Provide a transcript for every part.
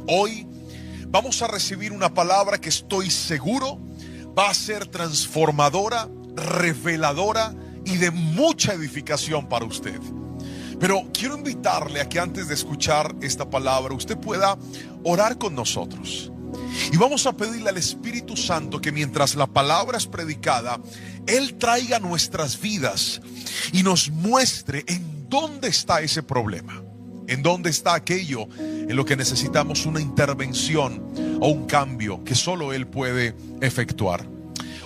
Hoy vamos a recibir una palabra que estoy seguro va a ser transformadora, reveladora y de mucha edificación para usted. Pero quiero invitarle a que antes de escuchar esta palabra usted pueda orar con nosotros. Y vamos a pedirle al Espíritu Santo que mientras la palabra es predicada, Él traiga a nuestras vidas y nos muestre en dónde está ese problema, en dónde está aquello en lo que necesitamos una intervención o un cambio que solo Él puede efectuar.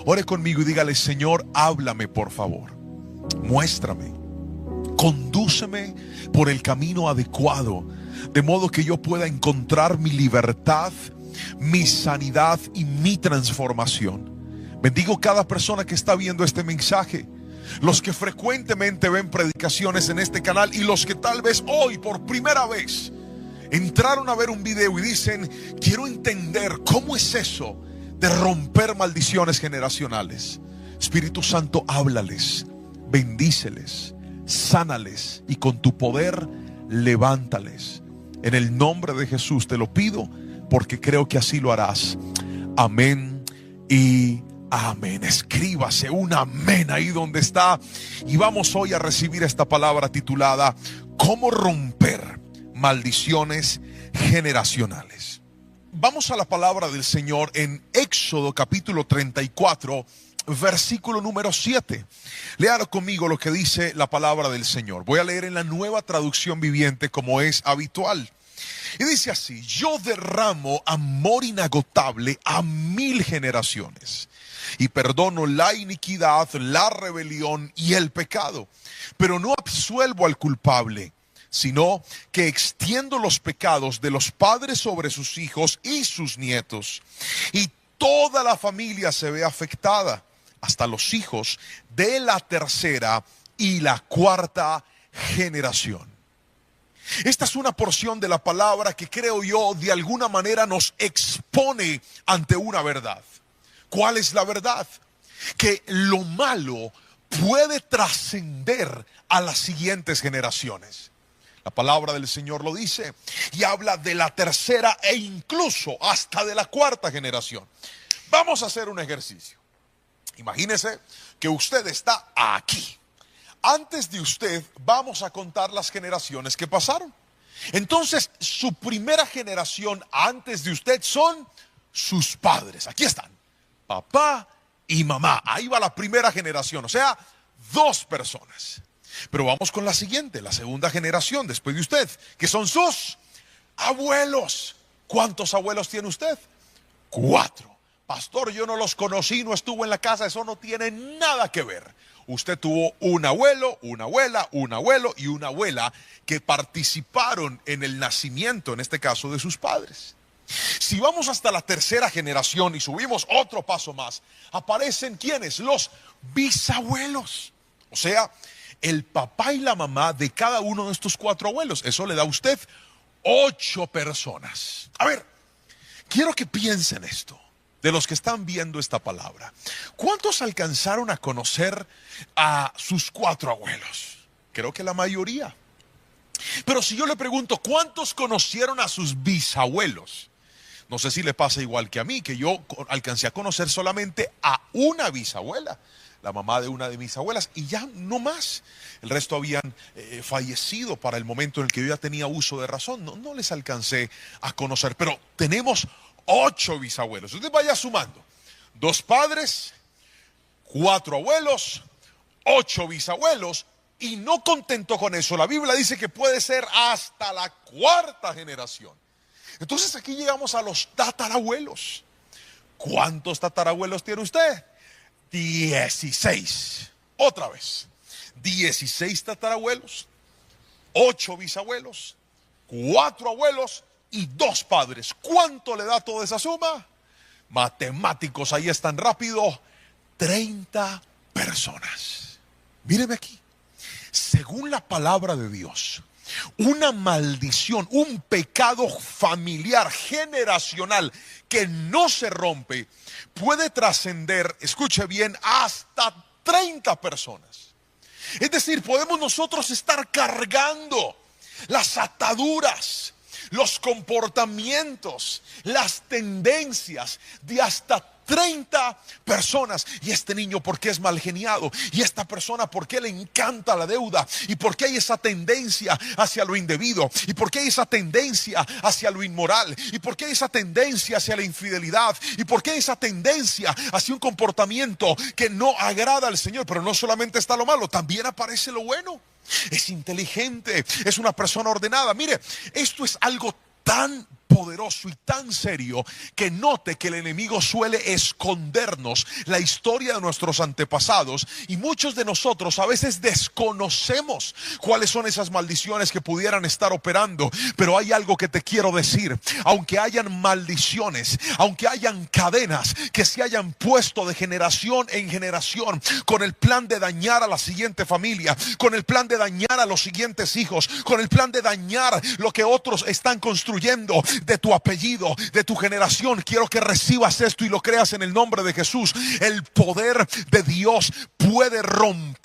Ore conmigo y dígale: Señor, háblame por favor, muéstrame, condúceme por el camino adecuado, de modo que yo pueda encontrar mi libertad, mi sanidad y mi transformación. Bendigo cada persona que está viendo este mensaje, los que frecuentemente ven predicaciones en este canal y los que tal vez hoy por primera vez entraron a ver un video y dicen: quiero entender cómo es eso de romper maldiciones generacionales. Espíritu Santo, háblales, bendíceles, sánales y con tu poder levántales. En el nombre de Jesús te lo pido, porque creo que así lo harás. Amén y amén. Escríbase un amén ahí donde está. Y vamos hoy a recibir esta palabra titulada ¿Cómo romper maldiciones generacionales? Vamos a la palabra del Señor en Éxodo capítulo 34, versículo número 7. Léalo conmigo lo que dice la palabra del Señor. Voy a leer en la Nueva Traducción Viviente, como es habitual. Y dice así: yo derramo amor inagotable a 1000 generaciones y perdono la iniquidad, la rebelión y el pecado, pero no absuelvo al culpable, sino que extiendo los pecados de los padres sobre sus hijos y sus nietos, y toda la familia se ve afectada, hasta los hijos de la tercera y la cuarta generación. Esta es una porción de la palabra que creo yo de alguna manera nos expone ante una verdad. ¿Cuál es la verdad? Que lo malo puede trascender a las siguientes generaciones. La palabra del Señor lo dice y habla de la tercera e incluso hasta de la cuarta generación. Vamos a hacer un ejercicio. Imagínese que usted está aquí. Antes de usted vamos a contar las generaciones que pasaron. Entonces su primera generación antes de usted son sus padres. Aquí están, papá y mamá. Ahí va la primera generación, o sea, 2 personas. Pero vamos con la siguiente, la segunda generación después de usted, que son sus abuelos. ¿Cuántos abuelos tiene usted? 4. Pastor, yo no los conocí, no estuvo en la casa. Eso no tiene nada que ver. Usted tuvo un abuelo, una abuela, un abuelo y una abuela que participaron en el nacimiento, en este caso, de sus padres. Si vamos hasta la tercera generación y subimos otro paso más, aparecen ¿quiénes? Los bisabuelos. O sea, el papá y la mamá de cada uno de estos 4 abuelos. Eso le da a usted 8 personas. A ver, quiero que piensen esto. De los que están viendo esta palabra, ¿cuántos alcanzaron a conocer a sus 4 abuelos? Creo que la mayoría. Pero si yo le pregunto, ¿cuántos conocieron a sus bisabuelos? No sé si le pasa igual que a mí, que yo alcancé a conocer solamente a una bisabuela, la mamá de una de mis abuelas, y ya no más. El resto habían fallecido para el momento en el que yo ya tenía uso de razón. No les alcancé a conocer, pero tenemos 8 bisabuelos. Usted vaya sumando: 2 padres, 4 abuelos, 8 bisabuelos. Y no contento con eso, la Biblia dice que puede ser hasta la 4ª generación. Entonces aquí llegamos a los tatarabuelos. ¿Cuántos tatarabuelos tiene usted? 16. Otra vez, 16 tatarabuelos, 8 bisabuelos, 4 abuelos y 2 padres. ¿Cuánto le da toda esa suma? Matemáticos, ahí están rápido. 30 personas. Míreme aquí. Según la palabra de Dios, una maldición, un pecado familiar, generacional, que no se rompe, puede trascender, escuche bien, hasta 30 personas. Es decir, podemos nosotros estar cargando las ataduras, los comportamientos, las tendencias de hasta 30 personas. Y este niño, ¿por qué es mal geniado? Y esta persona, ¿por qué le encanta la deuda? ¿Y por qué hay esa tendencia hacia lo indebido? ¿Y por qué hay esa tendencia hacia lo inmoral? ¿Y por qué hay esa tendencia hacia la infidelidad? ¿Y por qué hay esa tendencia hacia un comportamiento que no agrada al Señor? Pero no solamente está lo malo, también aparece lo bueno. Es inteligente, es una persona ordenada. Mire, esto es algo tan poderoso y tan serio que note que el enemigo suele escondernos la historia de nuestros antepasados, y muchos de nosotros a veces desconocemos cuáles son esas maldiciones que pudieran estar operando. Pero hay algo que te quiero decir: aunque hayan maldiciones, aunque hayan cadenas que se hayan puesto de generación en generación con el plan de dañar a la siguiente familia, con el plan de dañar a los siguientes hijos, con el plan de dañar lo que otros están construyendo de tu apellido, de tu generación, quiero que recibas esto y lo creas en el nombre de Jesús. El poder de Dios puede romper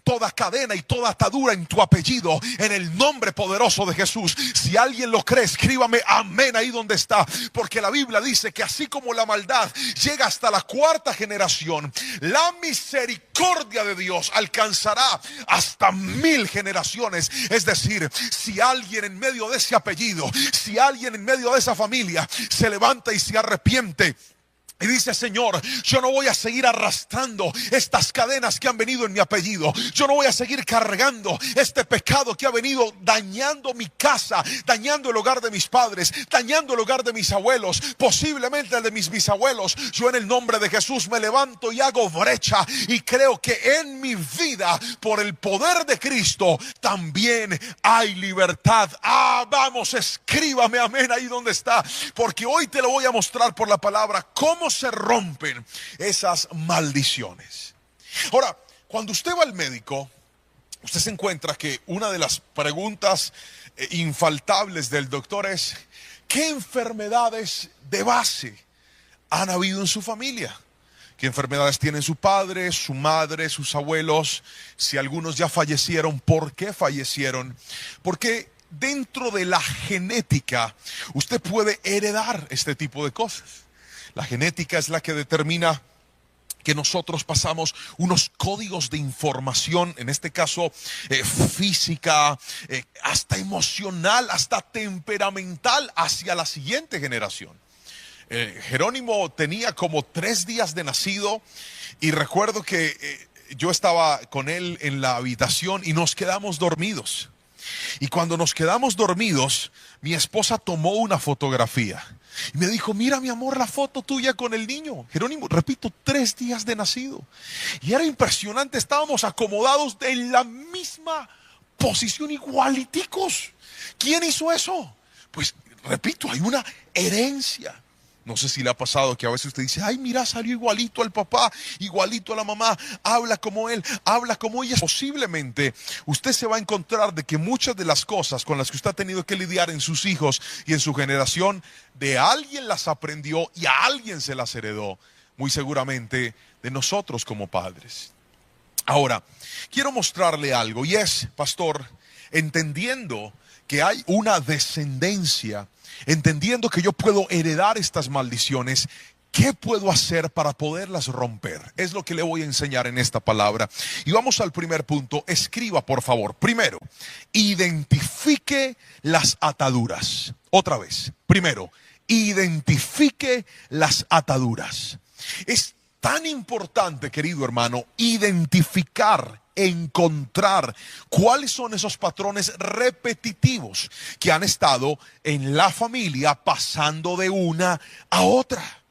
toda cadena y toda atadura en tu apellido en el nombre poderoso de Jesús. Si alguien lo cree, escríbame amén ahí donde está, porque la Biblia dice que así como la maldad llega hasta la cuarta generación, la misericordia de Dios alcanzará hasta 1000 generaciones. Es decir, si alguien en medio de ese apellido, si alguien en medio de esa familia se levanta y se arrepiente y dice: Señor, yo no voy a seguir arrastrando estas cadenas que han venido en mi apellido. Yo no voy a seguir cargando este pecado que ha venido dañando mi casa, dañando el hogar de mis padres, dañando el hogar de mis abuelos, posiblemente el de mis bisabuelos. Yo en el nombre de Jesús me levanto y hago brecha, y creo que en mi vida, por el poder de Cristo, también hay libertad. Vamos, escríbame amén ahí donde está, porque hoy te lo voy a mostrar por la palabra cómo se rompen esas maldiciones. Ahora, cuando usted va al médico, usted se encuentra que una de las preguntas infaltables del doctor es: ¿qué enfermedades de base han habido en su familia? ¿Qué enfermedades tienen su padre, su madre, sus abuelos? Si algunos ya fallecieron, ¿por qué fallecieron? Porque dentro de la genética usted puede heredar este tipo de cosas. La genética es la que determina que nosotros pasamos unos códigos de información, en este caso física, hasta emocional, hasta temperamental, hacia la siguiente generación. Jerónimo tenía como 3 días de nacido, y recuerdo que yo estaba con él en la habitación y nos quedamos dormidos. Y cuando nos quedamos dormidos, mi esposa tomó una fotografía y me dijo: mira mi amor, la foto tuya con el niño Jerónimo, repito, 3 días de nacido. Y era impresionante, estábamos acomodados en la misma posición, igualiticos. ¿Quién hizo eso? Pues repito, hay una herencia. No sé si le ha pasado que a veces usted dice: ay, mira, salió igualito al papá, igualito a la mamá, habla como él, habla como ella. Posiblemente usted se va a encontrar de que muchas de las cosas con las que usted ha tenido que lidiar en sus hijos y en su generación, de alguien las aprendió y a alguien se las heredó, muy seguramente de nosotros como padres. Ahora, quiero mostrarle algo, y es, pastor, entendiendo que hay una descendencia, entendiendo que yo puedo heredar estas maldiciones, ¿qué puedo hacer para poderlas romper? Es lo que le voy a enseñar en esta palabra. Y vamos al primer punto. Escriba, por favor. Primero, identifique las ataduras. Otra vez. Primero, identifique las ataduras. Es tan importante, querido hermano, identificar, encontrar cuáles son esos patrones repetitivos que han estado en la familia pasando de una a otra.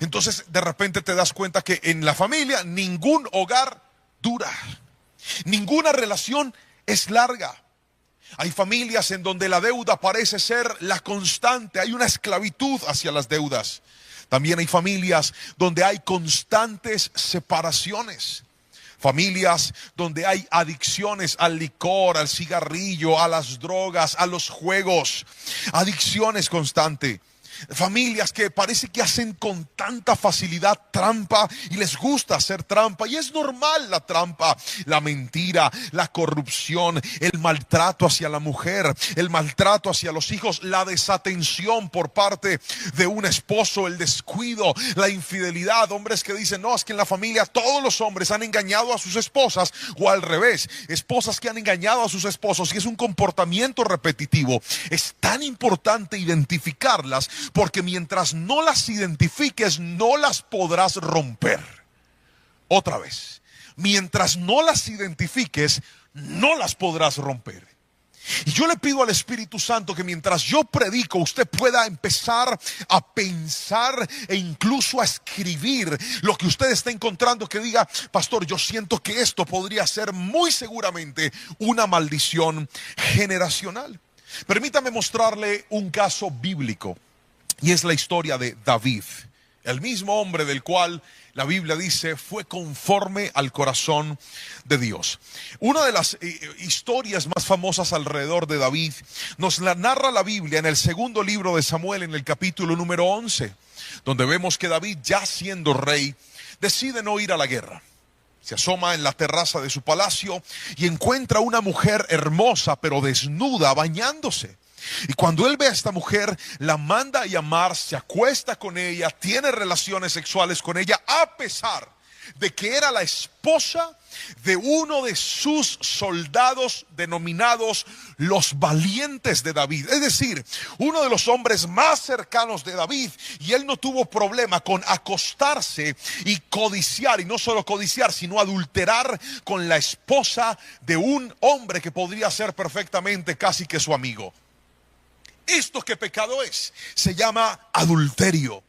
Entonces de repente te das cuenta que en la familia ningún hogar dura, ninguna relación es larga. Hay familias en donde la deuda parece ser la constante, hay una esclavitud hacia las deudas. También hay familias donde hay constantes separaciones. Familias donde hay adicciones al licor, al cigarrillo, a las drogas, a los juegos. Adicciones constantes. Familias que parece que hacen con tanta facilidad trampa y les gusta hacer trampa. Y es normal la trampa, la mentira, la corrupción, el maltrato hacia la mujer, el maltrato hacia los hijos, la desatención por parte de un esposo, el descuido, la infidelidad. Hombres que dicen, no, es que en la familia todos los hombres han engañado a sus esposas, o al revés, esposas que han engañado a sus esposos, y es un comportamiento repetitivo. Es tan importante identificarlas, porque mientras no las identifiques, no las podrás romper. Otra vez, mientras no las identifiques, no las podrás romper. Y yo le pido al Espíritu Santo que mientras yo predico, usted pueda empezar a pensar e incluso a escribir lo que usted está encontrando, que diga, pastor, yo siento que esto podría ser muy seguramente una maldición generacional. Permítame mostrarle un caso bíblico, y es la historia de David, el mismo hombre del cual la Biblia dice fue conforme al corazón de Dios. Una de las historias más famosas alrededor de David nos la narra la Biblia en el segundo libro de Samuel, en el capítulo número 11, donde vemos que David, ya siendo rey, decide no ir a la guerra. Se asoma en la terraza de su palacio y encuentra una mujer hermosa pero desnuda bañándose. Y cuando él ve a esta mujer, la manda a llamar, se acuesta con ella, tiene relaciones sexuales con ella, a pesar de que era la esposa de uno de sus soldados denominados los valientes de David. Es decir, uno de los hombres más cercanos de David, y él no tuvo problema con acostarse y codiciar, y no solo codiciar, sino adulterar con la esposa de un hombre que podría ser perfectamente casi que su amigo. ¿Esto qué pecado es? Se llama adulterio.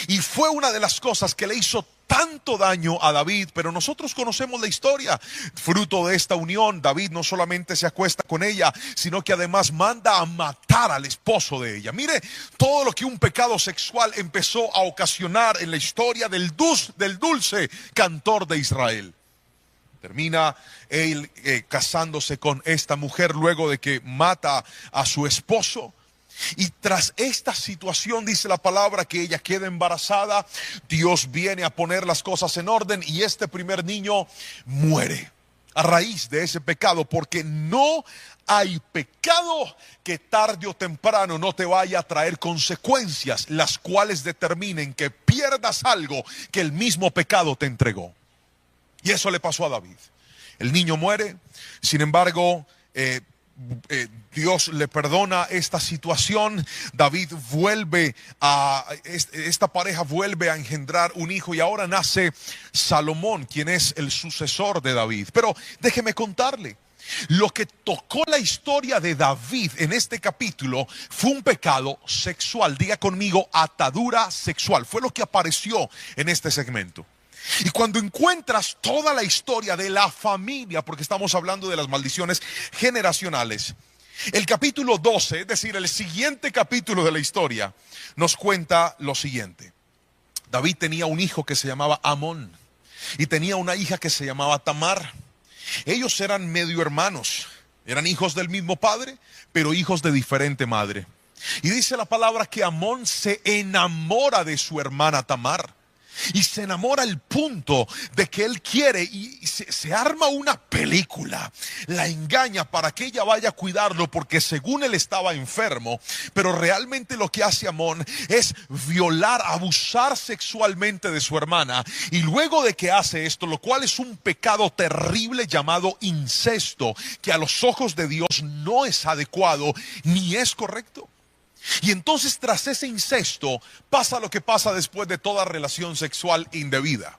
Y fue una de las cosas que le hizo tanto daño a David, pero nosotros conocemos la historia. Fruto de esta unión, David no solamente se acuesta con ella, sino que además manda a matar al esposo de ella. Mire todo lo que un pecado sexual empezó a ocasionar en la historia del dulce cantor de Israel. Termina él casándose con esta mujer luego de que mata a su esposo. Y tras esta situación, dice la palabra, que ella queda embarazada. Dios viene a poner las cosas en orden y este primer niño muere a raíz de ese pecado, porque no hay pecado que tarde o temprano no te vaya a traer consecuencias, las cuales determinen que pierdas algo que el mismo pecado te entregó. Y eso le pasó a David. El niño muere, sin embargo, Dios le perdona esta situación. David esta pareja vuelve a engendrar un hijo, y ahora nace Salomón, quien es el sucesor de David. Pero déjeme contarle, lo que tocó la historia de David en este capítulo fue un pecado sexual. Diga conmigo, atadura sexual. Fue lo que apareció en este segmento. Y cuando encuentras toda la historia de la familia, porque estamos hablando de las maldiciones generacionales, el capítulo 12, es decir, el siguiente capítulo de la historia, nos cuenta lo siguiente. David tenía un hijo que se llamaba Amón y tenía una hija que se llamaba Tamar. Ellos eran medio hermanos, eran hijos del mismo padre, pero hijos de diferente madre. Y dice la palabra que Amón se enamora de su hermana Tamar. Y se enamora al punto de que él quiere, y se arma una película. La engaña para que ella vaya a cuidarlo, porque según él estaba enfermo. Pero realmente lo que hace Amón es violar, abusar sexualmente de su hermana. Y luego de que hace esto, lo cual es un pecado terrible llamado incesto, que a los ojos de Dios no es adecuado ni es correcto. Y entonces, tras ese incesto, pasa lo que pasa después de toda relación sexual indebida.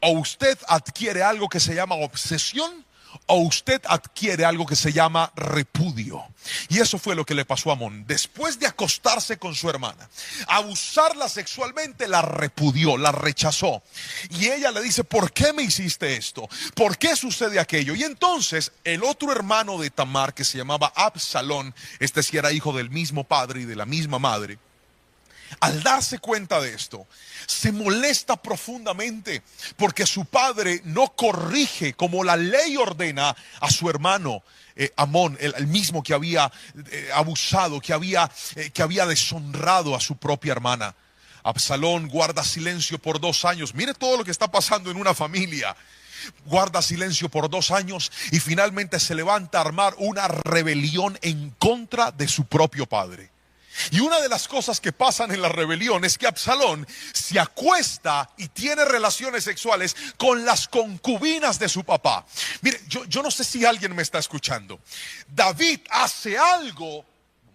O usted adquiere algo que se llama obsesión, o usted adquiere algo que se llama repudio. Y eso fue lo que le pasó a Amón. Después de acostarse con su hermana, abusarla sexualmente, la repudió, la rechazó. Y ella le dice, ¿por qué me hiciste esto? ¿Por qué sucede aquello? Y entonces el otro hermano de Tamar, que se llamaba Absalón, este sí era hijo del mismo padre y de la misma madre, Al darse cuenta de esto, se molesta profundamente porque su padre no corrige como la ley ordena a su hermano Amón, el mismo que había abusado, que había deshonrado a su propia hermana. Absalón guarda silencio por 2 años. Mire todo lo que está pasando en una familia. Guarda silencio por 2 años y finalmente se levanta a armar una rebelión en contra de su propio padre. Y una de las cosas que pasan en la rebelión es que Absalón se acuesta y tiene relaciones sexuales con las concubinas de su papá. Mire, yo no sé si alguien me está escuchando. David hace algo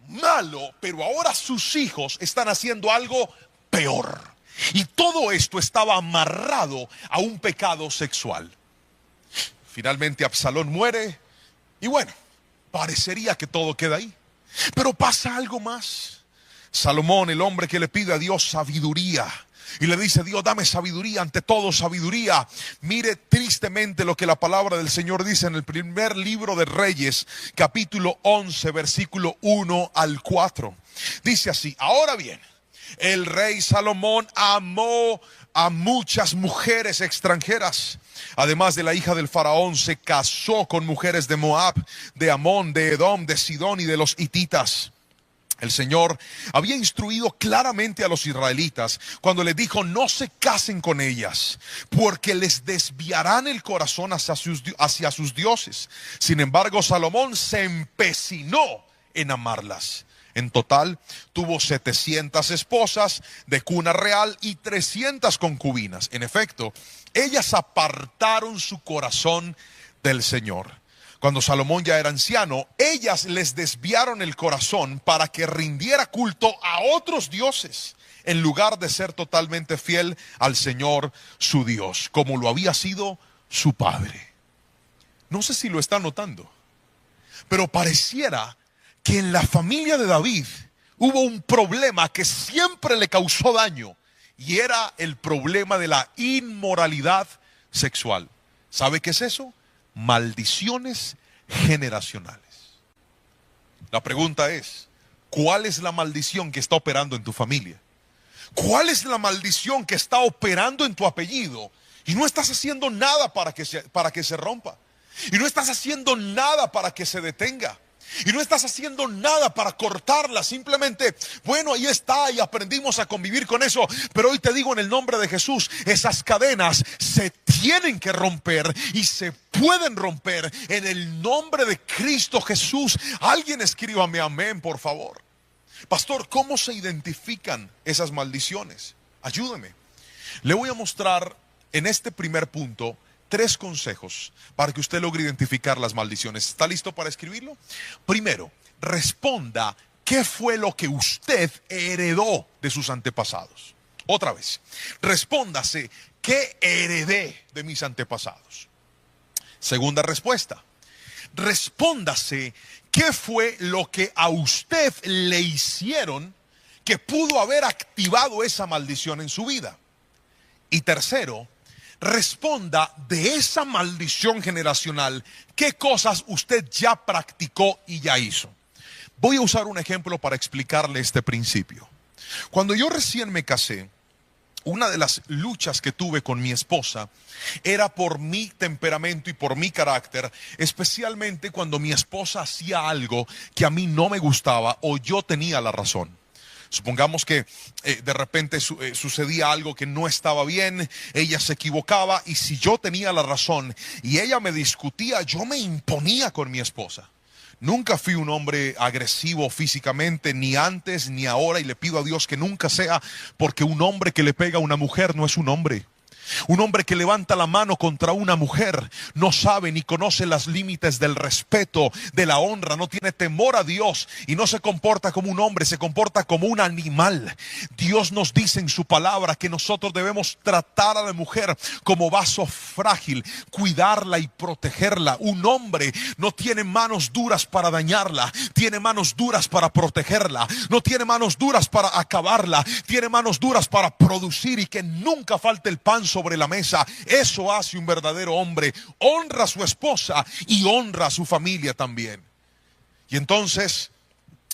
malo, pero ahora sus hijos están haciendo algo peor. Y todo esto estaba amarrado a un pecado sexual. Finalmente Absalón muere y bueno, parecería que todo queda ahí. Pero pasa algo más. Salomón, el hombre que le pide a Dios sabiduría y le dice: Dios, dame sabiduría, ante todo sabiduría. Mire tristemente lo que la palabra del Señor dice en el primer libro de Reyes, capítulo 11, versículo 1 al 4. Dice así: ahora bien, el rey Salomón amó a muchas mujeres extranjeras. Además de la hija del faraón, se casó con mujeres de Moab, de Amón, de Edom, de Sidón y de los hititas. El Señor había instruido claramente a los israelitas cuando les dijo: no se casen con ellas, porque les desviarán el corazón hacia sus dioses. Sin embargo, Salomón se empecinó en amarlas. En total, tuvo 700 esposas de cuna real y 300 concubinas. En efecto, ellas apartaron su corazón del Señor. Cuando Salomón ya era anciano, ellas les desviaron el corazón para que rindiera culto a otros dioses, en lugar de ser totalmente fiel al Señor su Dios, como lo había sido su padre. No sé si lo está notando, pero pareciera que en la familia de David hubo un problema que siempre le causó daño, y era el problema de la inmoralidad sexual. ¿Sabe qué es eso? Maldiciones generacionales. La pregunta es: ¿cuál es la maldición que está operando en tu familia? ¿Cuál es la maldición que está operando en tu apellido? Y no estás haciendo nada para que se rompa. Y no estás haciendo nada para que se detenga. Y no estás haciendo nada para cortarla. Simplemente, bueno, ahí está y aprendimos a convivir con eso. Pero hoy te digo en el nombre de Jesús, esas cadenas se tienen que romper y se pueden romper en el nombre de Cristo Jesús. Alguien escríbame amén, por favor. Pastor, ¿cómo se identifican esas maldiciones? Ayúdeme. Le voy a mostrar en este primer punto 3 consejos para que usted logre identificar las maldiciones. ¿Está listo para escribirlo? Primero, responda qué fue lo que usted heredó de sus antepasados. Otra vez, respóndase: ¿qué heredé de mis antepasados? Segunda respuesta, respóndase: ¿qué fue lo que a usted le hicieron que pudo haber activado esa maldición en su vida? Y tercero, responda de esa maldición generacional, ¿qué cosas usted ya practicó y ya hizo? Voy a usar un ejemplo para explicarle este principio. Cuando yo recién me casé, una de las luchas que tuve con mi esposa era por mi temperamento y por mi carácter, especialmente cuando mi esposa hacía algo que a mí no me gustaba o yo tenía la razón. Supongamos que de repente sucedía algo que no estaba bien, ella se equivocaba, y si yo tenía la razón y ella me discutía, yo me imponía con mi esposa. Nunca fui un hombre agresivo físicamente, ni antes ni ahora, y le pido a Dios que nunca sea, porque un hombre que le pega a una mujer no es un hombre. Un hombre que levanta la mano contra una mujer no sabe ni conoce los límites del respeto, de la honra, no tiene temor a Dios y no se comporta como un hombre, se comporta como un animal. Dios nos dice en su palabra que nosotros debemos tratar a la mujer como vaso frágil, cuidarla y protegerla. Un hombre no tiene manos duras para dañarla, tiene manos duras para protegerla, no tiene manos duras para acabarla, tiene manos duras para producir y que nunca falte el pan sobre la mesa. Eso hace un verdadero hombre. Honra a su esposa y honra a su familia también. Y entonces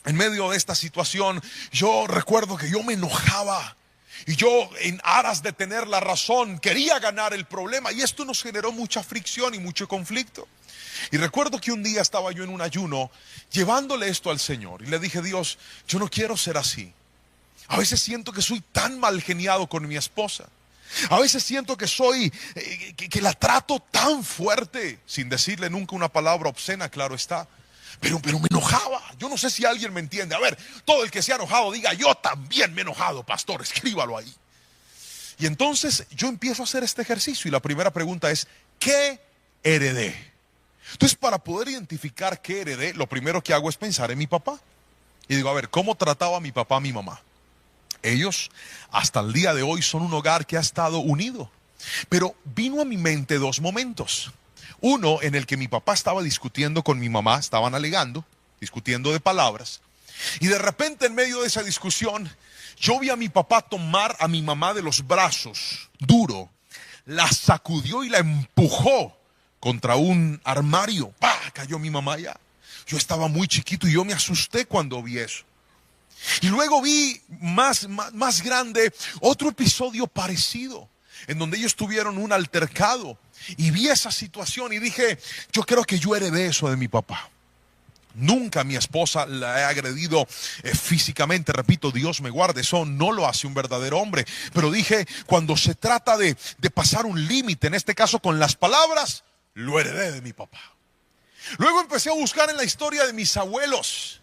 en medio de esta situación, yo recuerdo que yo me enojaba. Y yo, en aras de tener la razón, quería ganar el problema. Y esto nos generó mucha fricción y mucho conflicto. Y recuerdo que un día estaba yo en un ayuno llevándole esto al Señor. Y le dije: Dios, yo no quiero ser así. A veces siento que soy tan mal geniado con mi esposa. A veces siento que soy, que la trato tan fuerte, sin decirle nunca una palabra obscena, claro está. Pero me enojaba. Yo no sé si alguien me entiende. A ver, todo el que se ha enojado diga: yo también me he enojado, pastor, escríbalo ahí. Y entonces yo empiezo a hacer este ejercicio y la primera pregunta es: ¿qué heredé? Entonces, para poder identificar qué heredé, lo primero que hago es pensar en mi papá. Y digo: a ver, ¿cómo trataba a mi papá a mi mamá? Ellos hasta el día de hoy son un hogar que ha estado unido. Pero vino a mi mente dos momentos. Uno en el que mi papá estaba discutiendo con mi mamá, estaban alegando, discutiendo de palabras. Y de repente, en medio de esa discusión, yo vi a mi papá tomar a mi mamá de los brazos, duro, la sacudió y la empujó contra un armario. ¡Pah! Cayó mi mamá ya. Yo estaba muy chiquito y yo me asusté cuando vi eso. Y luego vi más grande otro episodio parecido, en donde ellos tuvieron un altercado. Y vi esa situación y dije: yo creo que yo heredé eso de mi papá. Nunca a mi esposa la he agredido físicamente, repito, Dios me guarde, eso no lo hace un verdadero hombre. Pero dije, cuando se trata de pasar un límite, en este caso con las palabras, lo heredé de mi papá. Luego empecé a buscar en la historia de mis abuelos.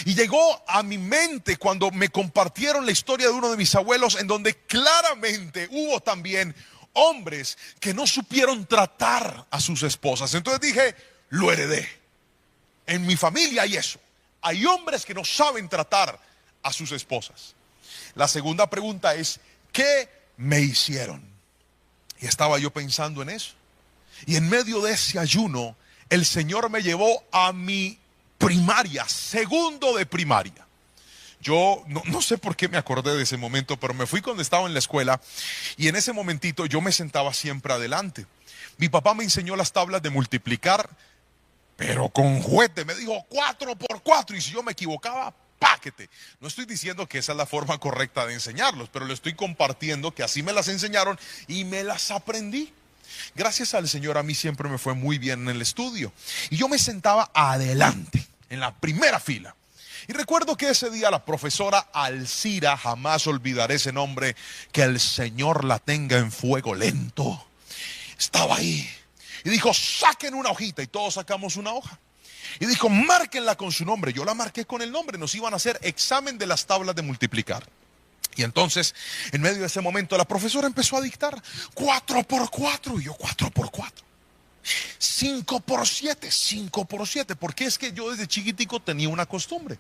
Y llegó a mi mente cuando me compartieron la historia de uno de mis abuelos, en donde claramente hubo también hombres que no supieron tratar a sus esposas. Entonces dije: lo heredé. En mi familia hay eso. Hay hombres que no saben tratar a sus esposas. La segunda pregunta es: ¿qué me hicieron? Y estaba yo pensando en eso. Y en medio de ese ayuno, el Señor me llevó a mi primaria, segundo de primaria. Yo no sé por qué me acordé de ese momento, pero me fui cuando estaba en la escuela y en ese momentito yo me sentaba siempre adelante. Mi papá me enseñó las tablas de multiplicar, pero con juguete. Me dijo 4 por 4 y si yo me equivocaba, páquete. No estoy diciendo que esa es la forma correcta de enseñarlos, pero le estoy compartiendo que así me las enseñaron y me las aprendí. Gracias al Señor, a mí siempre me fue muy bien en el estudio. Y yo me sentaba adelante, en la primera fila. Y recuerdo que ese día la profesora Alcira, jamás olvidaré ese nombre, que el Señor la tenga en fuego lento, estaba ahí. Y dijo: saquen una hojita, y todos sacamos una hoja. Y dijo: márquenla con su nombre. Yo la marqué con el nombre. Nos iban a hacer examen de las tablas de multiplicar. Y entonces, en medio de ese momento, la profesora empezó a dictar 4 por 4. Y yo: 4 por 4. 5 por 7, 5 por 7. Porque es que yo desde chiquitico tenía una costumbre.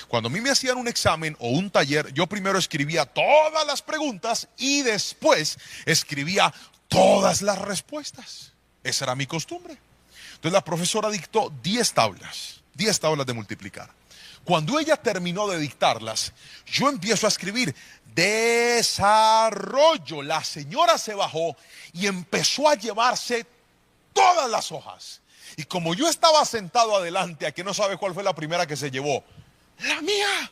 Cuando a mí me hacían un examen o un taller, yo primero escribía todas las preguntas y después escribía todas las respuestas. Esa era mi costumbre. Entonces la profesora dictó 10 tablas de multiplicar. Cuando ella terminó de dictarlas, yo empiezo a escribir desarrollo. La señora se bajó y empezó a llevarse todas las hojas. Y como yo estaba sentado adelante, ¿a que no sabe cuál fue la primera que se llevó? La mía.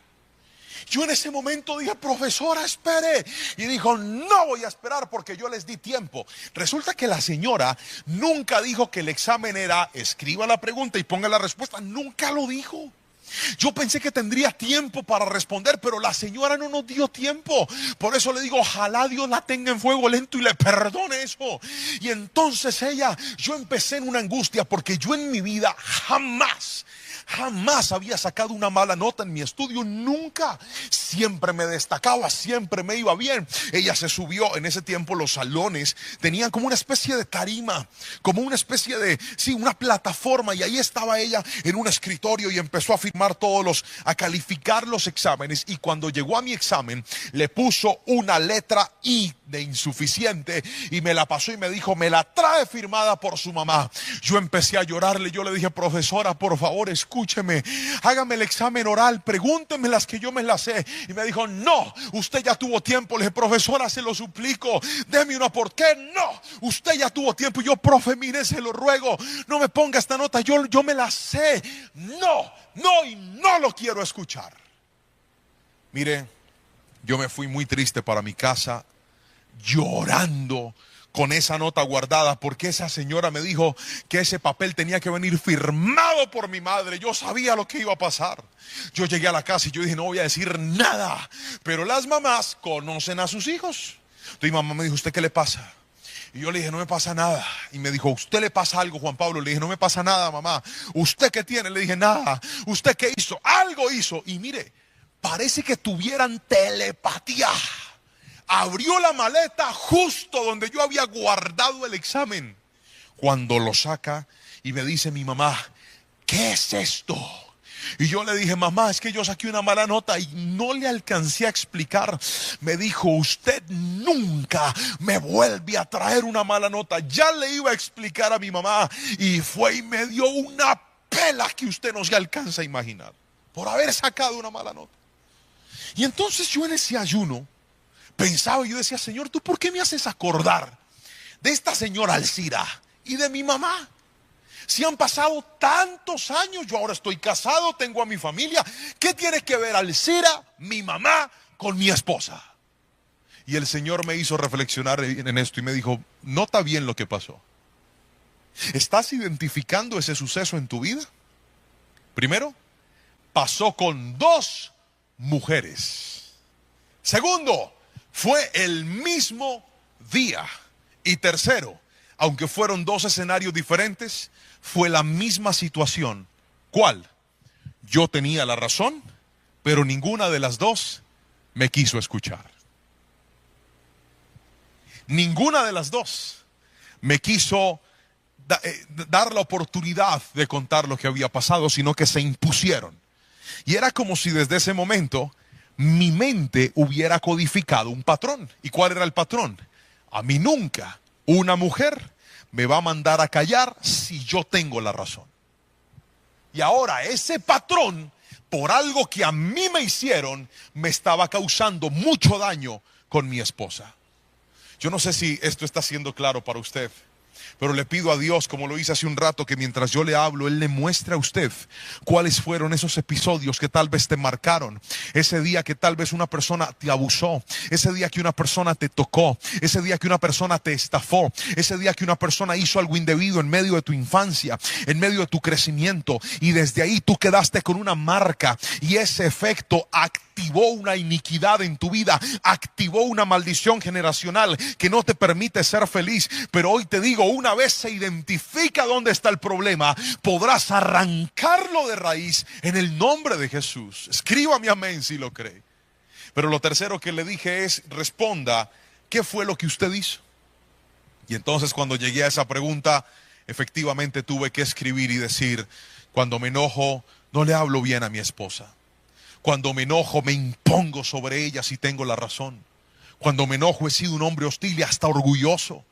Yo en ese momento dije: profesora, espere. Y dijo: no voy a esperar porque yo les di tiempo. Resulta que la señora nunca dijo que el examen era escriba la pregunta y ponga la respuesta. Nunca lo dijo. Yo pensé que tendría tiempo para responder, pero la señora no nos dio tiempo. Por eso le digo: ojalá Dios la tenga en fuego lento y le perdone eso. Y entonces yo empecé en una angustia, porque yo en mi vida jamás había sacado una mala nota en mi estudio, nunca. Siempre me destacaba, siempre me iba bien. Ella se subió, en ese tiempo los salones tenían como una especie de tarima, como una especie de, una plataforma, y ahí estaba ella en un escritorio y empezó a calificar los exámenes. Y cuando llegó a mi examen, le puso una letra I de insuficiente y me la pasó y me dijo, me la trae firmada por su mamá. Yo empecé a llorarle, yo le dije, profesora, por favor, escúcheme, hágame el examen oral, pregúnteme las que yo me las sé. Y me dijo, no, usted ya tuvo tiempo. Le dije, profesora, se lo suplico, deme una. ¿Por qué? No, usted ya tuvo tiempo. Y yo, profe, mire, se lo ruego, no me ponga esta nota, yo me la sé. No, y no lo quiero escuchar. Mire, yo me fui muy triste para mi casa, llorando con esa nota guardada, porque esa señora me dijo que ese papel tenía que venir firmado por mi madre. Yo sabía lo que iba a pasar. Yo llegué a la casa y yo dije, no voy a decir nada, pero las mamás conocen a sus hijos. Entonces mi mamá me dijo, ¿usted qué le pasa? Y yo le dije, no me pasa nada. Y me dijo, ¿usted le pasa algo, Juan Pablo? Le dije, no me pasa nada, mamá. ¿Usted qué tiene? Le dije, nada. ¿Usted qué hizo? Algo hizo. Y mire, parece que tuvieran telepatía. Abrió la maleta justo donde yo había guardado el examen. Cuando lo saca y me dice mi mamá, ¿qué es esto? Y yo le dije, mamá, es que yo saqué una mala nota y no le alcancé a explicar. Me dijo, usted nunca me vuelve a traer una mala nota. Ya le iba a explicar a mi mamá y fue y me dio una pela que usted no se alcanza a imaginar por haber sacado una mala nota. Y entonces yo en ese ayuno pensaba, yo decía, Señor, ¿tú por qué me haces acordar de esta señora Alcira y de mi mamá? Si han pasado tantos años, yo ahora estoy casado, tengo a mi familia. ¿Qué tiene que ver Alcira, mi mamá, con mi esposa? Y el Señor me hizo reflexionar en esto y me dijo, nota bien lo que pasó. ¿Estás identificando ese suceso en tu vida? Primero, pasó con dos mujeres. Segundo, fue el mismo día. Y tercero, aunque fueron dos escenarios diferentes, fue la misma situación. ¿Cuál? Yo tenía la razón, pero ninguna de las dos me quiso escuchar. Ninguna de las dos me quiso dar la oportunidad de contar lo que había pasado, sino que se impusieron. Y era como si desde ese momento mi mente hubiera codificado un patrón. ¿Y cuál era el patrón? A mí nunca una mujer me va a mandar a callar si yo tengo la razón. Y ahora ese patrón, por algo que a mí me hicieron, me estaba causando mucho daño con mi esposa. Yo no sé si esto está siendo claro para usted, pero le pido a Dios, como lo hice hace un rato, que mientras yo le hablo, Él le muestre a usted cuáles fueron esos episodios que tal vez te marcaron. Ese día que tal vez una persona te abusó, ese día que una persona te tocó, ese día que una persona te estafó, ese día que una persona hizo algo indebido en medio de tu infancia, en medio de tu crecimiento, y desde ahí tú quedaste con una marca, y ese efecto activó una iniquidad en tu vida, activó una maldición generacional que no te permite ser feliz. Pero hoy te digo, una vez se identifica dónde está el problema, podrás arrancarlo de raíz en el nombre de Jesús. Escríbame amén si lo cree. Pero lo tercero que le dije es, responda, ¿qué fue lo que usted hizo? Y entonces cuando llegué a esa pregunta, efectivamente tuve que escribir y decir, cuando me enojo, no le hablo bien a mi esposa. Cuando me enojo, me impongo sobre ella si tengo la razón. Cuando me enojo, he sido un hombre hostil y hasta orgulloso.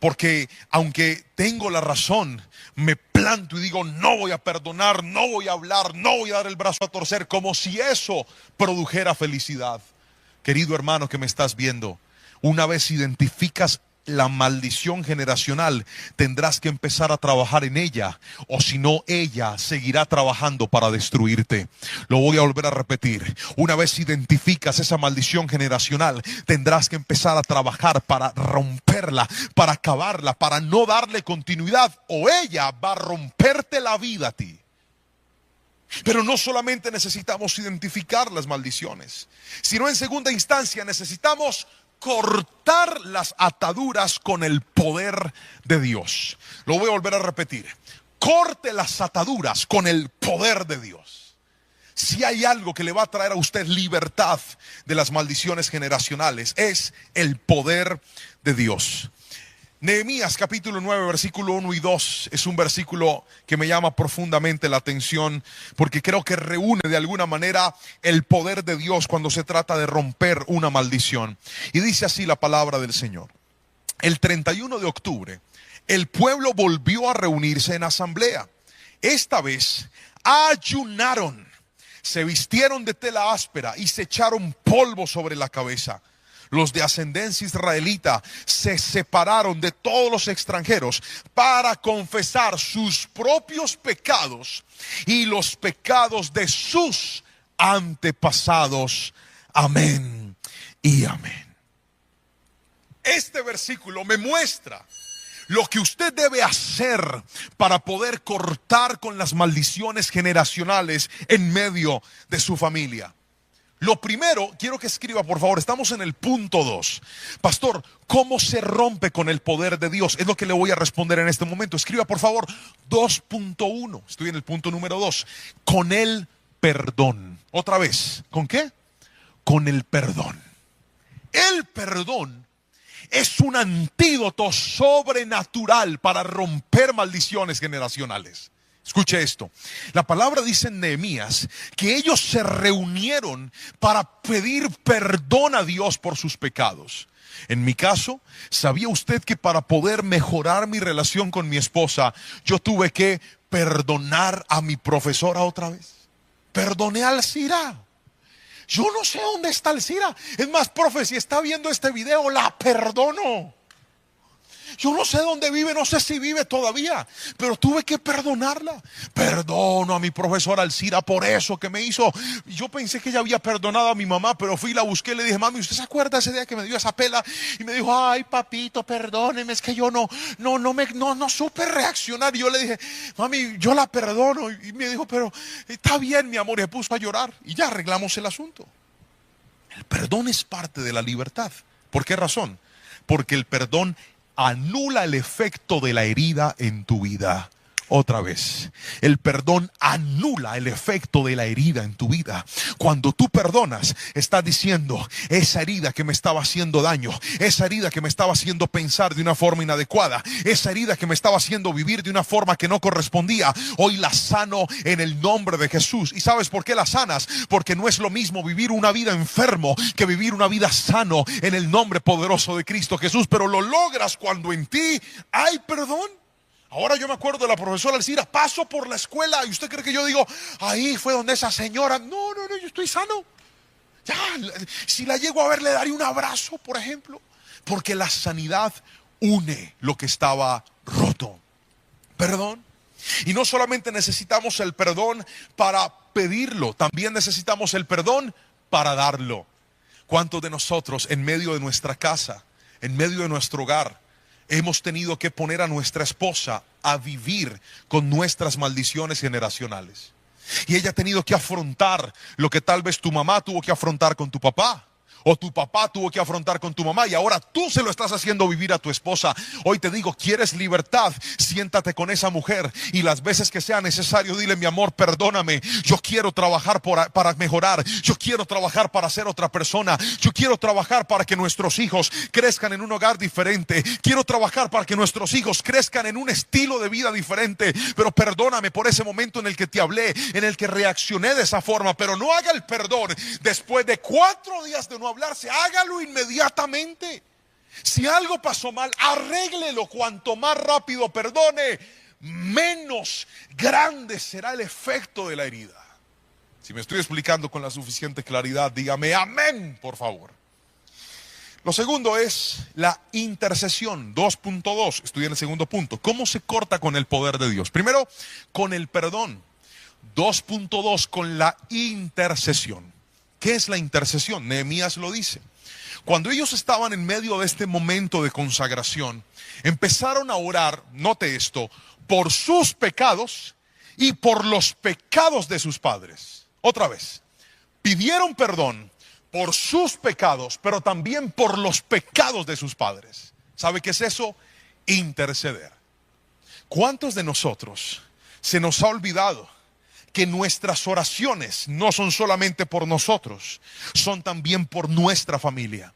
Porque aunque tengo la razón, me planto y digo, no voy a perdonar, no voy a hablar, no voy a dar el brazo a torcer, como si eso produjera felicidad. Querido hermano que me estás viendo, una vez identificas la maldición generacional, tendrás que empezar a trabajar en ella, o si no, ella seguirá trabajando para destruirte. Lo voy a volver a repetir. Una vez identificas esa maldición generacional, tendrás que empezar a trabajar para romperla, para acabarla, para no darle continuidad, o ella va a romperte la vida a ti. Pero no solamente necesitamos identificar las maldiciones, sino en segunda instancia necesitamos cortar las ataduras con el poder de Dios. Lo voy a volver a repetir. Corte las ataduras con el poder de Dios. Si hay algo que le va a traer a usted libertad de las maldiciones generacionales, es el poder de Dios. Nehemías capítulo 9 versículo 1 y 2 es un versículo que me llama profundamente la atención porque creo que reúne de alguna manera el poder de Dios cuando se trata de romper una maldición. Y dice así la palabra del Señor: el 31 de octubre el pueblo volvió a reunirse en asamblea. Esta vez ayunaron, se vistieron de tela áspera y se echaron polvo sobre la cabeza. Los de ascendencia israelita se separaron de todos los extranjeros para confesar sus propios pecados y los pecados de sus antepasados. Amén y amén. Este versículo me muestra lo que usted debe hacer para poder cortar con las maldiciones generacionales en medio de su familia. Lo primero, quiero que escriba por favor, estamos en el punto 2. Pastor, ¿cómo se rompe con el poder de Dios? Es lo que le voy a responder en este momento. Escriba por favor 2.1. Estoy en el punto número 2. Con el perdón. Otra vez, ¿con qué? Con el perdón. El perdón es un antídoto sobrenatural para romper maldiciones generacionales. Escuche esto, la palabra dice en Nehemías que ellos se reunieron para pedir perdón a Dios por sus pecados. En mi caso, ¿sabía usted que para poder mejorar mi relación con mi esposa, yo tuve que perdonar a mi profesora otra vez? Perdoné al Cira. Yo no sé dónde está el Cira. Es más, profe, si está viendo este video, la perdono. Yo no sé dónde vive, no sé si vive todavía, pero tuve que perdonarla. Perdono a mi profesora Alcira por eso que me hizo. Yo pensé que ella había perdonado a mi mamá, pero fui y la busqué y le dije: mami, ¿usted se acuerda ese día que me dio esa pela? Y me dijo: ay, papito, perdóneme, es que yo no supe reaccionar. Y yo le dije: mami, yo la perdono. Y me dijo: pero está bien, mi amor. Y se puso a llorar y ya arreglamos el asunto. El perdón es parte de la libertad. ¿Por qué razón? Porque el perdón anula el efecto de la herida en tu vida. Otra vez, el perdón anula el efecto de la herida en tu vida. Cuando tú perdonas, estás diciendo: esa herida que me estaba haciendo daño, esa herida que me estaba haciendo pensar de una forma inadecuada, esa herida que me estaba haciendo vivir de una forma que no correspondía, hoy la sano en el nombre de Jesús. ¿Y sabes por qué la sanas? Porque no es lo mismo vivir una vida enfermo que vivir una vida sano en el nombre poderoso de Cristo Jesús. Pero lo logras cuando en ti hay perdón. Ahora yo me acuerdo de la profesora Alcira. Paso por la escuela y usted cree que yo digo: ahí fue donde esa señora. No, yo estoy sano. Ya, si la llego a ver, le daré un abrazo, por ejemplo. Porque la sanidad une lo que estaba roto. Perdón. Y no solamente necesitamos el perdón para pedirlo, también necesitamos el perdón para darlo. ¿Cuántos de nosotros en medio de nuestra casa, en medio de nuestro hogar, hemos tenido que poner a nuestra esposa a vivir con nuestras maldiciones generacionales? Y ella ha tenido que afrontar lo que tal vez tu mamá tuvo que afrontar con tu papá, o tu papá tuvo que afrontar con tu mamá, y ahora tú se lo estás haciendo vivir a tu esposa. Hoy te digo: ¿quieres libertad? Siéntate con esa mujer y las veces que sea necesario dile: mi amor, perdóname, yo quiero trabajar para mejorar, yo quiero trabajar para ser otra persona, yo quiero trabajar para que nuestros hijos crezcan en un hogar diferente, quiero trabajar para que nuestros hijos crezcan en un estilo de vida diferente. Pero perdóname por ese momento en el que te hablé, en el que reaccioné de esa forma. Pero no haga el perdón después de 4 días de no hablarse, hágalo inmediatamente. Si algo pasó mal, arréglelo. Cuanto más rápido perdone, menos grande será el efecto de la herida. Si me estoy explicando con la suficiente claridad, dígame amén, por favor. Lo segundo es la intercesión. 2.2, estoy en el segundo punto. ¿Cómo se corta con el poder de Dios? Primero, con el perdón. 2.2, con la intercesión. ¿Qué es la intercesión? Nehemías lo dice. Cuando ellos estaban en medio de este momento de consagración, empezaron a orar, note esto, por sus pecados y por los pecados de sus padres. Otra vez, pidieron perdón por sus pecados, pero también por los pecados de sus padres. ¿Sabe qué es eso? Interceder. ¿Cuántos de nosotros se nos ha olvidado que nuestras oraciones no son solamente por nosotros, son también por nuestra familia?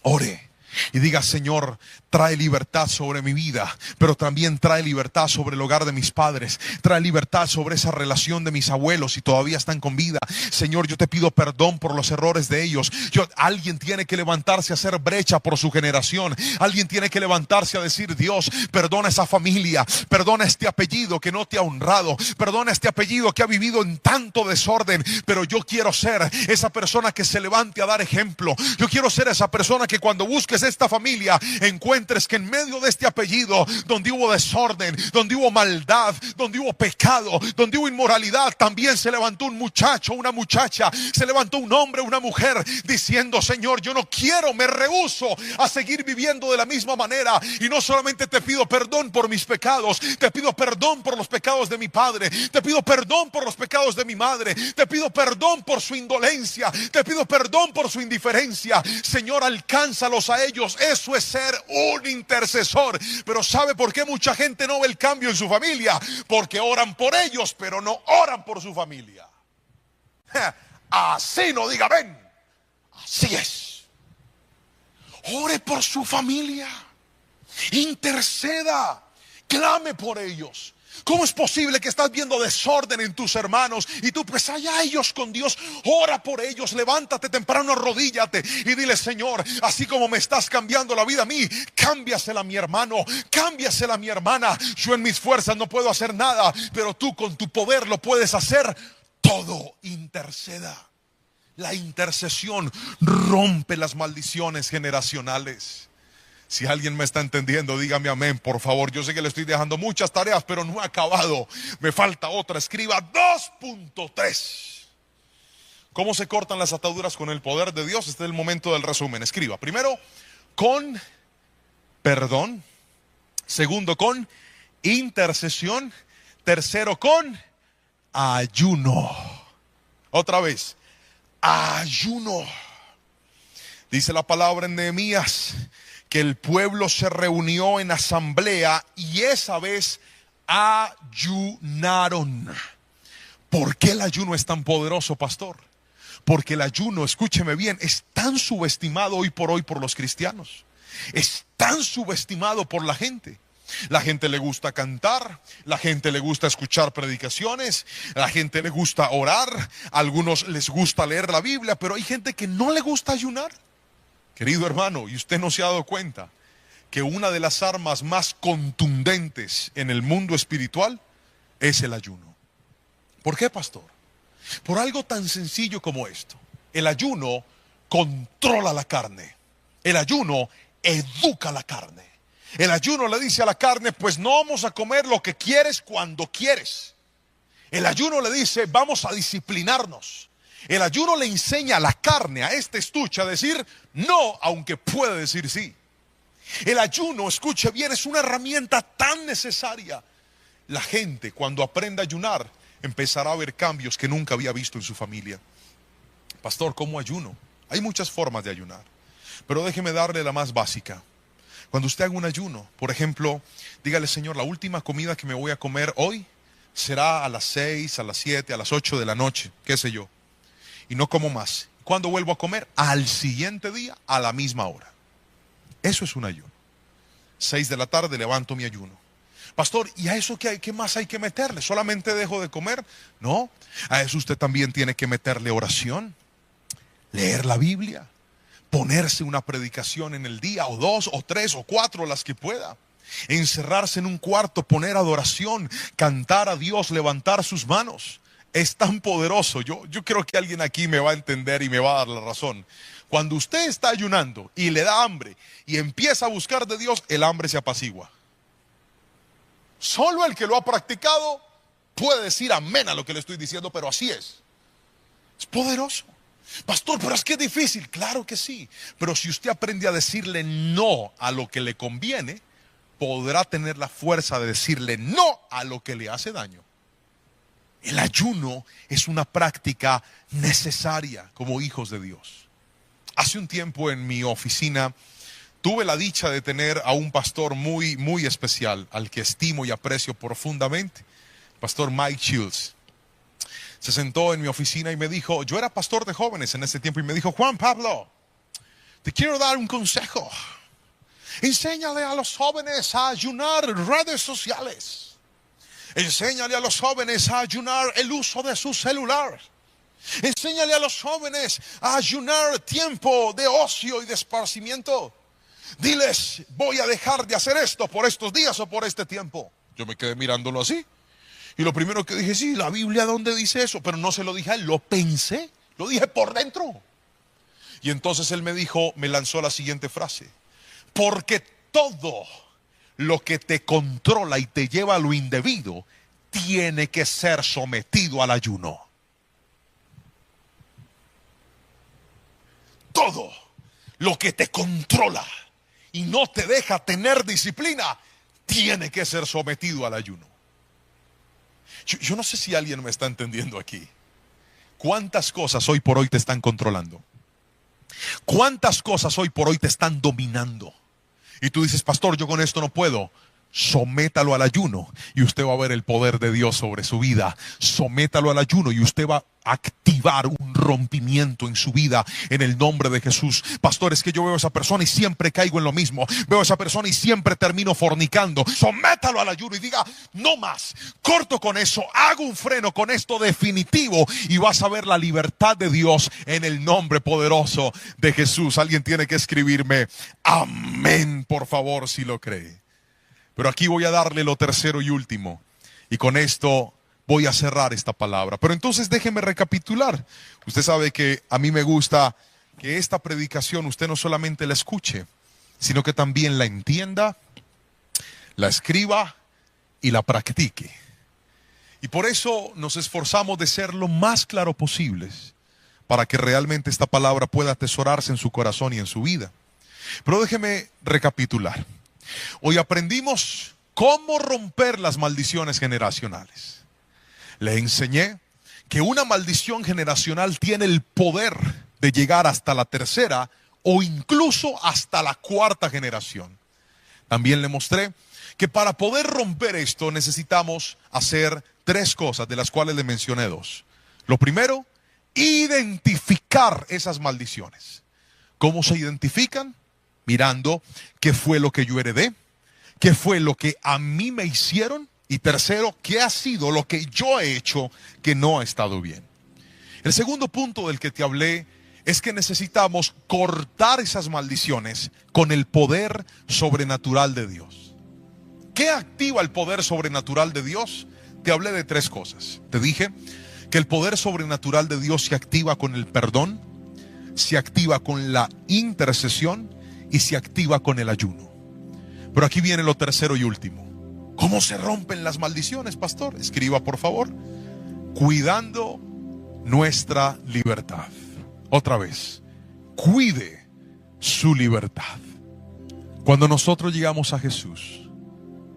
Ore, y diga: Señor, trae libertad sobre mi vida, pero también trae libertad sobre el hogar de mis padres, trae libertad sobre esa relación de mis abuelos si todavía están con vida. Señor, yo te pido perdón por los errores de ellos. Alguien tiene que levantarse a hacer brecha por su generación. Alguien tiene que levantarse a decir: Dios, perdona esa familia, perdona este apellido que no te ha honrado, perdona este apellido que ha vivido en tanto desorden, pero yo quiero ser esa persona que se levante a dar ejemplo. Yo quiero ser esa persona que cuando busques esta familia encuentres que en medio de este apellido, donde hubo desorden, donde hubo maldad, donde hubo pecado, donde hubo inmoralidad, también se levantó un muchacho, una muchacha, se levantó un hombre, una mujer, diciendo: Señor, yo no quiero, me rehúso a seguir viviendo de la misma manera. Y no solamente te pido perdón por mis pecados, te pido perdón por los pecados de mi padre, te pido perdón por los pecados de mi madre, te pido perdón por su indolencia, te pido perdón por su indiferencia. Señor, alcánzalos a ellos. Eso es ser un intercesor. Pero ¿sabe por qué mucha gente no ve el cambio en su familia? Porque oran por ellos, pero no oran por su familia. Así no diga ven. Así es. Ore por su familia. Interceda. Clame por ellos. ¿Cómo es posible que estás viendo desorden en tus hermanos y tú pues allá ellos con Dios? Ora por ellos, levántate temprano, arrodíllate y dile: Señor, así como me estás cambiando la vida a mí, cámbiasela a mi hermano, cámbiasela a mi hermana. Yo en mis fuerzas no puedo hacer nada, pero tú con tu poder lo puedes hacer todo. Interceda. La intercesión rompe las maldiciones generacionales. Si alguien me está entendiendo, dígame amén, por favor. Yo sé que le estoy dejando muchas tareas, pero no he acabado. Me falta otra. Escriba 2.3. ¿Cómo se cortan las ataduras con el poder de Dios? Este es el momento del resumen. Escriba. Primero, con perdón. Segundo, con intercesión. Tercero, con ayuno. Otra vez. Ayuno. Dice la palabra en Nehemías que el pueblo se reunió en asamblea y esa vez ayunaron. ¿Por qué el ayuno es tan poderoso, pastor? Porque el ayuno, escúcheme bien, es tan subestimado hoy por los cristianos. Es tan subestimado por la gente. La gente le gusta cantar, la gente le gusta escuchar predicaciones, la gente le gusta orar, a algunos les gusta leer la Biblia, pero hay gente que no le gusta ayunar. Querido hermano, ¿y usted no se ha dado cuenta que una de las armas más contundentes en el mundo espiritual es el ayuno? ¿Por qué, pastor? Por algo tan sencillo como esto. El ayuno controla la carne. El ayuno educa la carne. El ayuno le dice a la carne: pues no vamos a comer lo que quieres cuando quieres. El ayuno le dice: vamos a disciplinarnos. El ayuno le enseña a la carne, a este estuche, a decir no, aunque puede decir sí. El ayuno, escuche bien, es una herramienta tan necesaria. La gente, cuando aprenda a ayunar, empezará a ver cambios que nunca había visto en su familia. Pastor, ¿cómo ayuno? Hay muchas formas de ayunar, pero déjeme darle la más básica. Cuando usted haga un ayuno, por ejemplo, dígale: Señor, la última comida que me voy a comer hoy será a las 6, a las 7, a las 8 de la noche, qué sé yo. Y no como más. ¿Cuándo vuelvo a comer? Al siguiente día, a la misma hora. Eso es un ayuno. 6 de la tarde levanto mi ayuno. Pastor, ¿y a eso qué más hay que meterle? ¿Solamente dejo de comer? No, a eso usted también tiene que meterle oración, leer la Biblia, ponerse una predicación en el día, o 2, o 3, o 4, las que pueda. Encerrarse en un cuarto, poner adoración, cantar a Dios, levantar sus manos. Es tan poderoso. Yo creo que alguien aquí me va a entender y me va a dar la razón. Cuando usted está ayunando y le da hambre y empieza a buscar de Dios, el hambre se apacigua. Solo el que lo ha practicado puede decir amén a lo que le estoy diciendo, pero así es. Es poderoso. Pastor, pero es que es difícil. Claro que sí. Pero si usted aprende a decirle no a lo que le conviene, podrá tener la fuerza de decirle no a lo que le hace daño. El ayuno es una práctica necesaria como hijos de Dios. Hace un tiempo en mi oficina tuve la dicha de tener a un pastor muy, muy especial, al que estimo y aprecio profundamente, pastor Mike Shields. Se sentó en mi oficina y me dijo, yo era pastor de jóvenes en ese tiempo, y me dijo: Juan Pablo, te quiero dar un consejo. Enséñale a los jóvenes a ayunar redes sociales. Enséñale a los jóvenes a ayunar el uso de su celular. Enséñale a los jóvenes a ayunar tiempo de ocio y de esparcimiento. Diles, voy a dejar de hacer esto por estos días o por este tiempo. Yo me quedé mirándolo así. Y lo primero que dije, sí, la Biblia ¿dónde dice eso? Pero no se lo dije a él, lo pensé, lo dije por dentro. Y entonces él me dijo, me lanzó la siguiente frase. Porque todo lo que te controla y te lleva a lo indebido tiene que ser sometido al ayuno. Todo lo que te controla y no te deja tener disciplina tiene que ser sometido al ayuno. Yo no sé si alguien me está entendiendo aquí. ¿Cuántas cosas hoy por hoy te están controlando? ¿Cuántas cosas hoy por hoy te están dominando? Y tú dices, pastor, yo con esto no puedo. Sométalo al ayuno y usted va a ver el poder de Dios sobre su vida. Sométalo al ayuno y usted va a activar un rompimiento en su vida en el nombre de Jesús. Pastor, es que yo veo a esa persona y siempre caigo en lo mismo. Veo a esa persona y siempre termino fornicando. Sométalo al ayuno y diga, no más. Corto con eso, hago un freno con esto definitivo y vas a ver la libertad de Dios en el nombre poderoso de Jesús. Alguien tiene que escribirme amén, por favor, si lo cree. Pero aquí voy a darle lo tercero y último. Y con esto voy a cerrar esta palabra. Pero entonces déjeme recapitular. Usted sabe que a mí me gusta que esta predicación usted no solamente la escuche, sino que también la entienda, la escriba y la practique. Y por eso nos esforzamos de ser lo más claro posibles para que realmente esta palabra pueda atesorarse en su corazón y en su vida. Pero déjeme recapitular. Hoy aprendimos cómo romper las maldiciones generacionales. Le enseñé que una maldición generacional tiene el poder de llegar hasta la tercera o incluso hasta la cuarta generación. También le mostré que para poder romper esto necesitamos hacer tres cosas, de las cuales le mencioné dos. Lo primero, identificar esas maldiciones. ¿Cómo se identifican? Mirando qué fue lo que yo heredé, qué fue lo que a mí me hicieron y tercero, qué ha sido lo que yo he hecho que no ha estado bien. El segundo punto del que te hablé es que necesitamos cortar esas maldiciones con el poder sobrenatural de Dios. ¿Qué activa el poder sobrenatural de Dios? Te hablé de tres cosas. Te dije que el poder sobrenatural de Dios se activa con el perdón, se activa con la intercesión y se activa con el ayuno. Pero aquí viene lo tercero y último. ¿Cómo se rompen las maldiciones, pastor? Escriba, por favor. Cuidando nuestra libertad. Otra vez, cuide su libertad. Cuando nosotros llegamos a Jesús,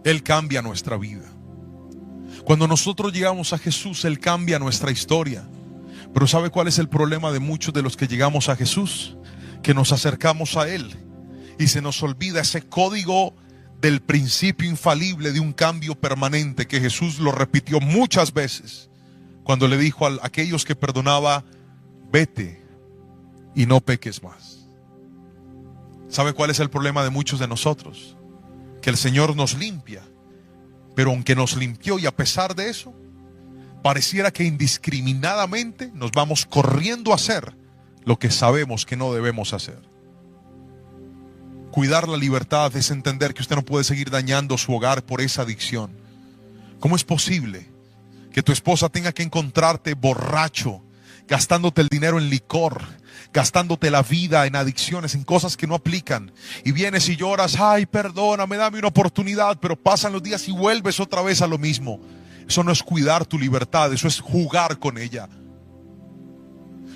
Él cambia nuestra vida. Cuando nosotros llegamos a Jesús, Él cambia nuestra historia. Pero ¿sabe cuál es el problema de muchos de los que llegamos a Jesús? Que nos acercamos a Él y se nos olvida ese código del principio infalible de un cambio permanente que Jesús lo repitió muchas veces cuando le dijo a aquellos que perdonaba, vete y no peques más. ¿Sabe cuál es el problema de muchos de nosotros? Que el Señor nos limpia, pero aunque nos limpió y a pesar de eso, pareciera que indiscriminadamente nos vamos corriendo a hacer lo que sabemos que no debemos hacer. Cuidar la libertad es entender que usted no puede seguir dañando su hogar por esa adicción. ¿Cómo es posible que tu esposa tenga que encontrarte borracho, gastándote el dinero en licor, gastándote la vida en adicciones, en cosas que no aplican? Y vienes y lloras, ay, perdóname, dame una oportunidad, pero pasan los días y vuelves otra vez a lo mismo. Eso no es cuidar tu libertad, eso es jugar con ella.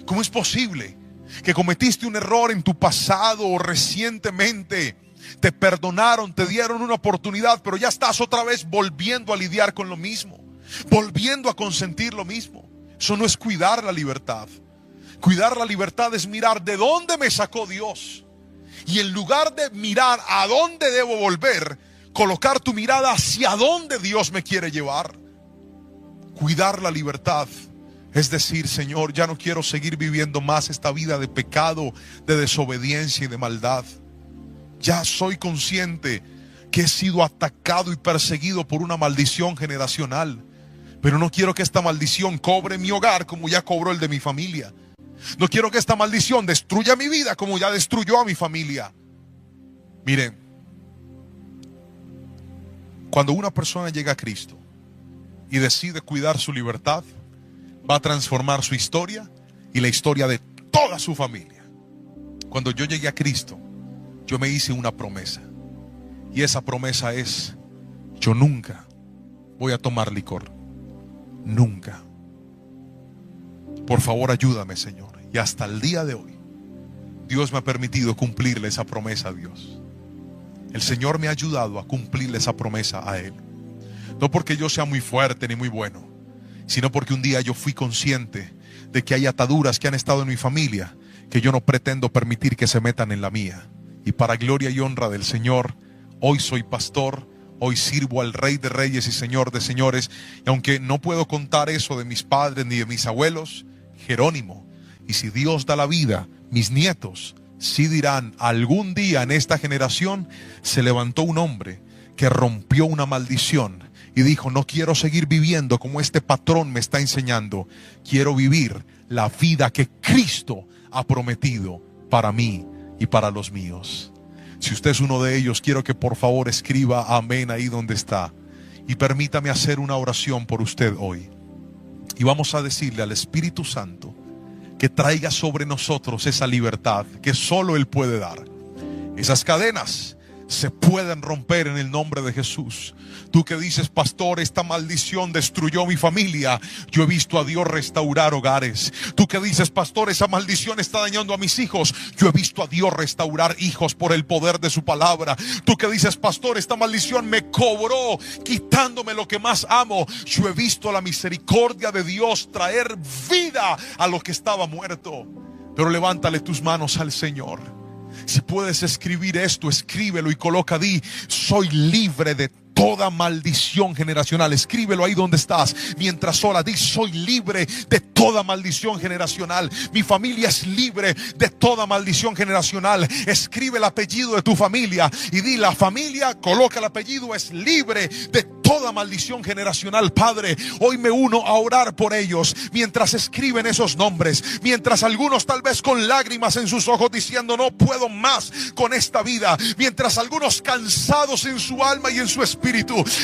¿Cómo es posible que cometiste un error en tu pasado o recientemente? Te perdonaron, te dieron una oportunidad, pero ya estás otra vez volviendo a lidiar con lo mismo, volviendo a consentir lo mismo. Eso no es cuidar la libertad. Cuidar la libertad es mirar de dónde me sacó Dios. Y en lugar de mirar a dónde debo volver, colocar tu mirada hacia dónde Dios me quiere llevar. Cuidar la libertad es decir, Señor, ya no quiero seguir viviendo más esta vida de pecado, de desobediencia y de maldad. ya soy consciente que he sido atacado y perseguido por una maldición generacional. Pero no quiero que esta maldición cobre mi hogar como ya cobró el de mi familia. No quiero que esta maldición destruya mi vida como ya destruyó a mi familia. Miren, cuando una persona llega a Cristo y decide cuidar su libertad, va a transformar su historia y la historia de toda su familia. Cuando yo llegué a Cristo, yo me hice una promesa. Y esa promesa es: yo nunca voy a tomar licor. Nunca. Por favor, ayúdame, Señor. Y hasta el día de hoy, Dios me ha permitido cumplirle esa promesa a Dios. El Señor me ha ayudado a cumplirle esa promesa a Él. No porque yo sea muy fuerte ni muy bueno, sino porque un día yo fui consciente de que hay ataduras que han estado en mi familia que yo no pretendo permitir que se metan en la mía. Y para gloria y honra del Señor, hoy soy pastor, hoy sirvo al Rey de Reyes y Señor de Señores. Y aunque no puedo contar eso de mis padres ni de mis abuelos, Jerónimo, y si Dios da la vida, mis nietos sí dirán: algún día en esta generación se levantó un hombre que rompió una maldición y dijo: no quiero seguir viviendo como este patrón me está enseñando. Quiero vivir la vida que Cristo ha prometido para mí y para los míos. Si usted es uno de ellos, quiero que por favor escriba amén ahí donde está. Y permítame hacer una oración por usted hoy. Y vamos a decirle al Espíritu Santo que traiga sobre nosotros esa libertad que solo Él puede dar. Esas cadenas se pueden romper en el nombre de Jesús. Tú que dices: pastor, esta maldición destruyó mi familia. Yo he visto a Dios restaurar hogares. Tú que dices: pastor, esa maldición está dañando a mis hijos. Yo he visto a Dios restaurar hijos por el poder de su palabra. Tú que dices: pastor, esta maldición me cobró quitándome lo que más amo. Yo he visto la misericordia de Dios traer vida a lo que estaba muerto. Pero levántale tus manos al Señor. Si puedes escribir esto, escríbelo y coloca: di, soy libre de toda maldición generacional. Escríbelo ahí donde estás. Mientras ora, di: soy libre de toda maldición generacional. Mi familia es libre de toda maldición generacional. Escribe el apellido de tu familia y di: la familia, coloca el apellido, es libre de toda maldición generacional. Padre, hoy me uno a orar por ellos. Mientras escriben esos nombres, mientras algunos tal vez con lágrimas en sus ojos diciendo: no puedo más con esta vida. Mientras algunos cansados en su alma y en su espíritu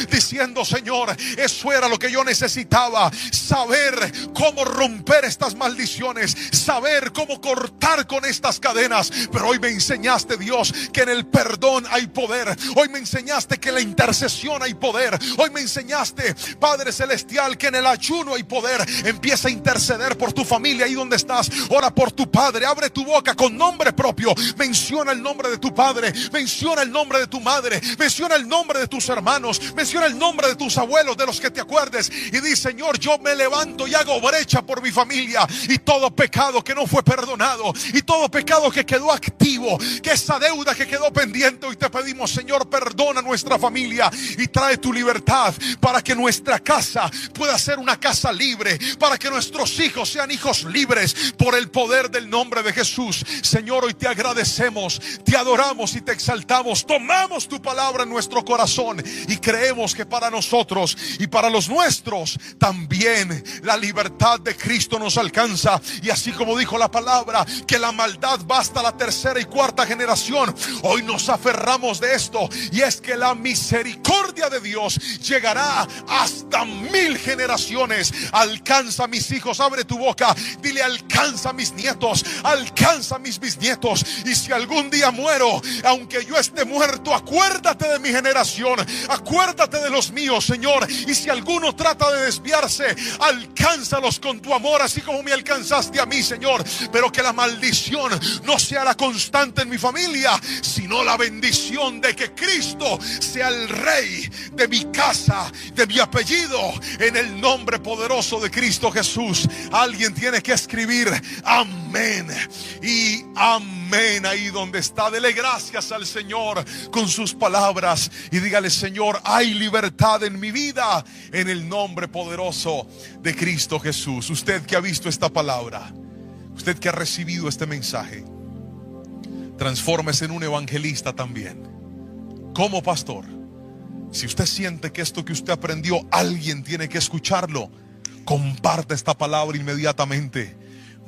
diciendo: Señor, eso era lo que yo necesitaba, saber cómo romper estas maldiciones, saber cómo cortar con estas cadenas. Pero hoy me enseñaste, Dios, que en el perdón hay poder. Hoy me enseñaste que en la intercesión hay poder. Hoy me enseñaste, Padre Celestial, que en el ayuno hay poder. Empieza a interceder por tu familia ahí donde estás. Ora por tu padre, abre tu boca con nombre propio. Menciona el nombre de tu padre, menciona el nombre de tu madre, menciona el nombre de tus hermanos, menciona el nombre de tus abuelos, de los que te acuerdes, y di: Señor, yo me levanto y hago brecha por mi familia. Y todo pecado que no fue perdonado, y todo pecado que quedó activo, que esa deuda que quedó pendiente, hoy te pedimos, Señor, perdona nuestra familia y trae tu libertad para que nuestra casa pueda ser una casa libre, para que nuestros hijos sean hijos libres por el poder del nombre de Jesús. Señor, hoy te agradecemos, te adoramos y te exaltamos. Tomamos tu palabra en nuestro corazón y creemos que para nosotros y para los nuestros también la libertad de Cristo nos alcanza. Y así como dijo la palabra, que la maldad va hasta la tercera y cuarta generación, hoy nos aferramos de esto, y es que la misericordia de Dios llegará hasta 1000 generaciones. Alcanza a mis hijos, abre tu boca, dile: alcanza a mis nietos, alcanza a mis bisnietos. Y si algún día muero, aunque yo esté muerto, acuérdate de mi generación, acuérdate de los míos, Señor. Y si alguno trata de desviarse, alcánzalos con tu amor, así como me alcanzaste a mí, Señor. Pero que la maldición no sea la constante en mi familia, sino la bendición de que Cristo sea el Rey de mi casa, de mi apellido, en el nombre poderoso de Cristo Jesús. Alguien tiene que escribir amén y amén ahí donde está. Dele gracias al Señor con sus palabras y dígale: Señor, hay libertad en mi vida, en el nombre poderoso de Cristo Jesús. Usted que ha visto esta palabra, usted que ha recibido este mensaje, transfórmese en un evangelista también. Como pastor, si usted siente que esto que usted aprendió, alguien tiene que escucharlo, comparte esta palabra inmediatamente.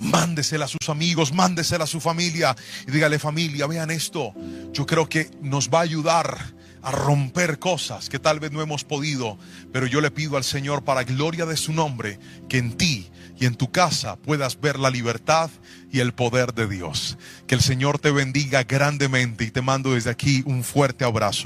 Mándesela a sus amigos, mándesela a su familia y dígale: familia, vean esto. Yo creo que nos va a ayudar a romper cosas que tal vez no hemos podido, pero yo le pido al Señor, para gloria de su nombre, que en ti y en tu casa puedas ver la libertad y el poder de Dios. Que el Señor te bendiga grandemente y te mando desde aquí un fuerte abrazo.